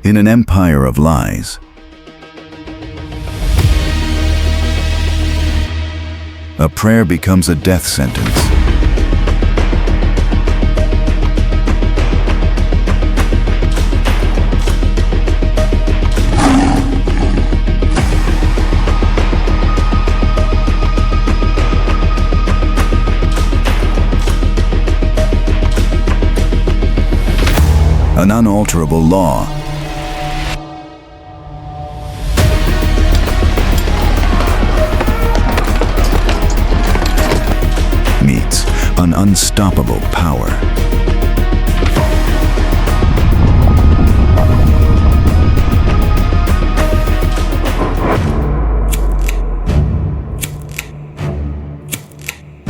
In an empire of lies, a prayer becomes a death sentence. An unalterable law. Meets an unstoppable power.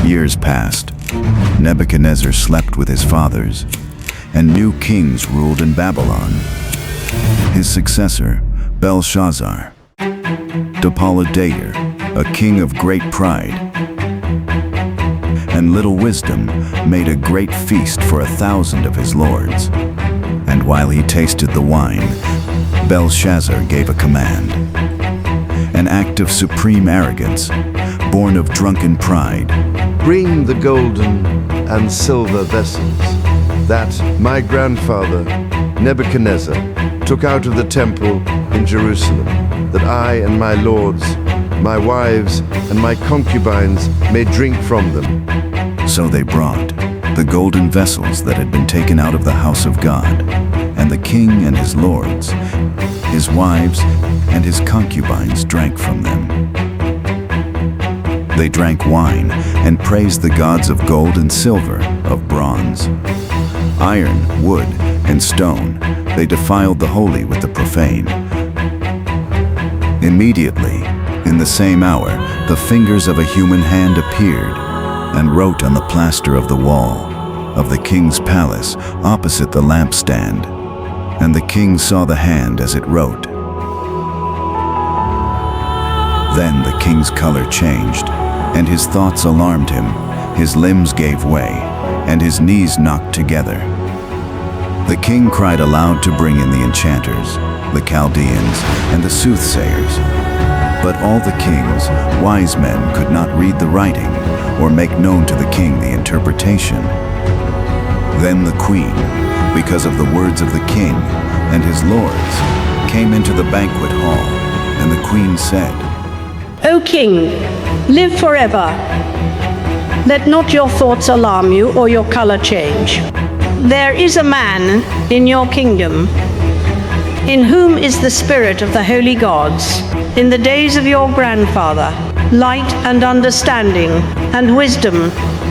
Years passed. Nebuchadnezzar slept with his fathers, and new kings ruled in Babylon. His successor, Belshazzar, Dopaladeir, a king of great pride and little wisdom, made a great feast for 1,000 of his lords. And while he tasted the wine, Belshazzar gave a command. An act of supreme arrogance, born of drunken pride. Bring the golden and silver vessels that my grandfather, Nebuchadnezzar, took out of the temple in Jerusalem, that I and my lords, my wives, and my concubines may drink from them. So they brought the golden vessels that had been taken out of the house of God, and the king and his lords, his wives, and his concubines drank from them. They drank wine and praised the gods of gold and silver, of bronze, iron, wood, and stone. They defiled the holy with the profane. Immediately, in the same hour, the fingers of a human hand appeared and wrote on the plaster of the wall of the king's palace opposite the lampstand. And the king saw the hand as it wrote. Then the king's color changed, and his thoughts alarmed him. His limbs gave way, and his knees knocked together. The king cried aloud to bring in the enchanters, the Chaldeans, and the soothsayers. But all the king's wise men could not read the writing or make known to the king the interpretation. Then the queen, because of the words of the king and his lords, came into the banquet hall, and the queen said, O king, live forever. Let not your thoughts alarm you or your color change. There is a man in your kingdom in whom is the spirit of the holy gods. In the days of your grandfather, light and understanding and wisdom,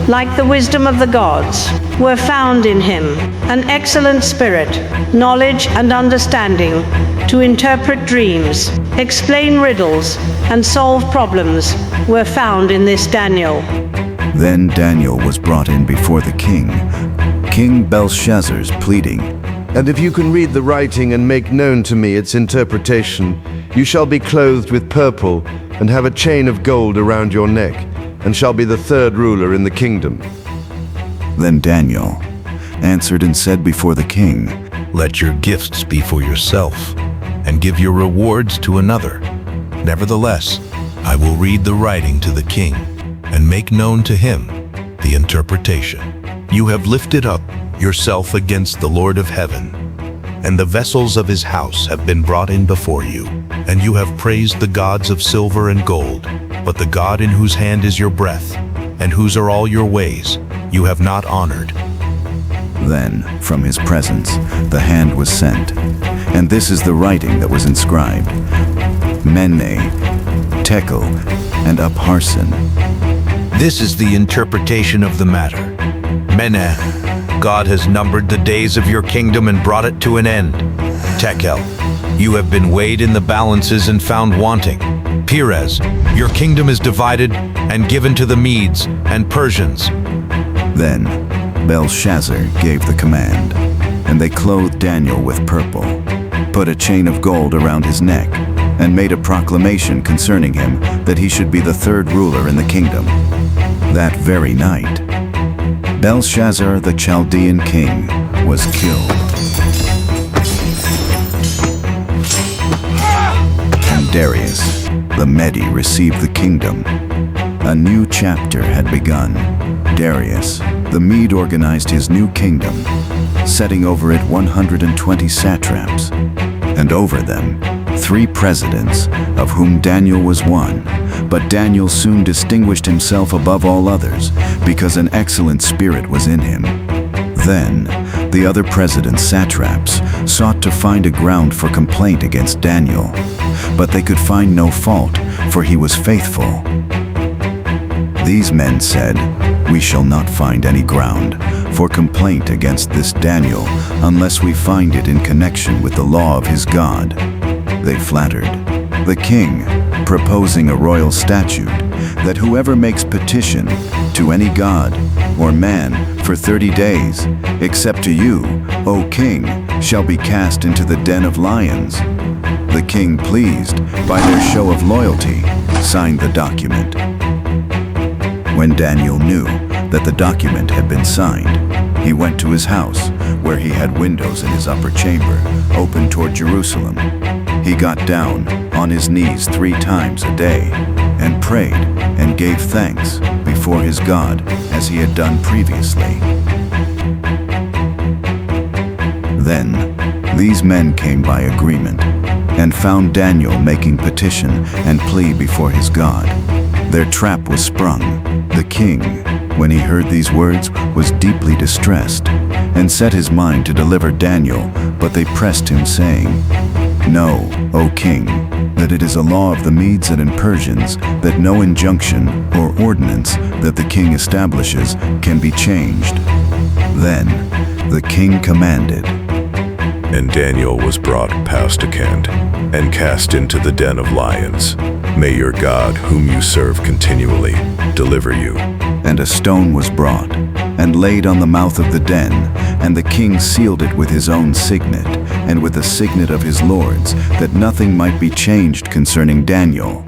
like the wisdom of the gods, were found in him. An excellent spirit, knowledge and understanding, to interpret dreams, explain riddles, and solve problems, were found in this Daniel. Then Daniel was brought in before the king, King Belshazzar's pleading. And if you can read the writing and make known to me its interpretation, you shall be clothed with purple and have a chain of gold around your neck, and shall be the third ruler in the kingdom. Then Daniel answered and said before the king, Let your gifts be for yourself, and give your rewards to another. Nevertheless, I will read the writing to the king, and make known to him the interpretation. You have lifted up yourself against the Lord of heaven, and the vessels of his house have been brought in before you, and you have praised the gods of silver and gold, but the God in whose hand is your breath, and whose are all your ways, you have not honored. Then, from his presence, the hand was sent, and this is the writing that was inscribed: Mene, Tekel, and Upharsin. This is the interpretation of the matter. Mene, God has numbered the days of your kingdom and brought it to an end. Tekel, you have been weighed in the balances and found wanting. Perez, your kingdom is divided and given to the Medes and Persians. Then Belshazzar gave the command, and they clothed Daniel with purple, put a chain of gold around his neck, and made a proclamation concerning him that he should be the third ruler in the kingdom. That very night, Belshazzar the Chaldean king was killed. Darius, the Mede received the kingdom. A new chapter had begun. Darius, the Mede, organized his new kingdom, setting over it 120 satraps, and over them 3 presidents, of whom Daniel was one. But Daniel soon distinguished himself above all others, because an excellent spirit was in him. Then, the other presidents, satraps, sought to find a ground for complaint against Daniel, but they could find no fault, for he was faithful. These men said, "We shall not find any ground for complaint against this Daniel unless we find it in connection with the law of his God." They flattered the king, proposing a royal statute that whoever makes petition to any god or man for 30 days, except to you, O king, shall be cast into the den of lions. The king, pleased by their show of loyalty, signed the document. When Daniel knew that the document had been signed, he went to his house, where he had windows in his upper chamber open toward Jerusalem. He got down on his knees 3 times a day and prayed and gave thanks before his God as he had done previously. Then these men came by agreement and found Daniel making petition and plea before his God. Their trap was sprung. The king, when he heard these words, was deeply distressed and set his mind to deliver Daniel, but they pressed him, saying, "Know, O king, that it is a law of the Medes and Persians that no injunction or ordinance that the king establishes can be changed." Then the king commanded, And Daniel was brought past a cant and cast into the den of lions. May your God, whom you serve continually, deliver you. and a stone was brought and laid on the mouth of the den, and the king sealed it with his own signet and with the signet of his lords, that nothing might be changed concerning Daniel.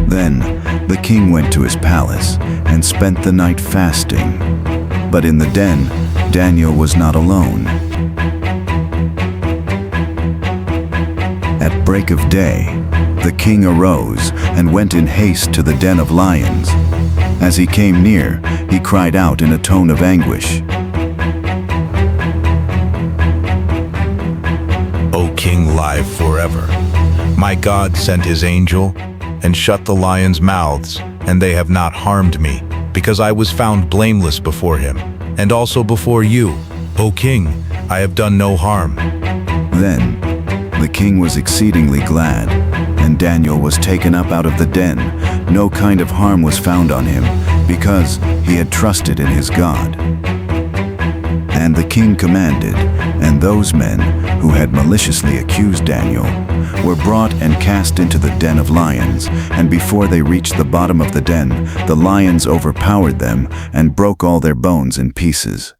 Then the king went to his palace and spent the night fasting. But in the den, Daniel was not alone. At break of day, the king arose and went in haste to the den of lions. As he came near, he cried out in a tone of anguish, O king, live forever. My God sent his angel and shut the lions' mouths, and they have not harmed me, because I was found blameless before him, and also before you, O king. I have done no harm. Then the king was exceedingly glad, and Daniel was taken up out of the den. No kind of harm was found on him, because he had trusted in his God. And the king commanded, and those men who had maliciously accused Daniel were brought and cast into the den of lions, and before they reached the bottom of the den, the lions overpowered them and broke all their bones in pieces.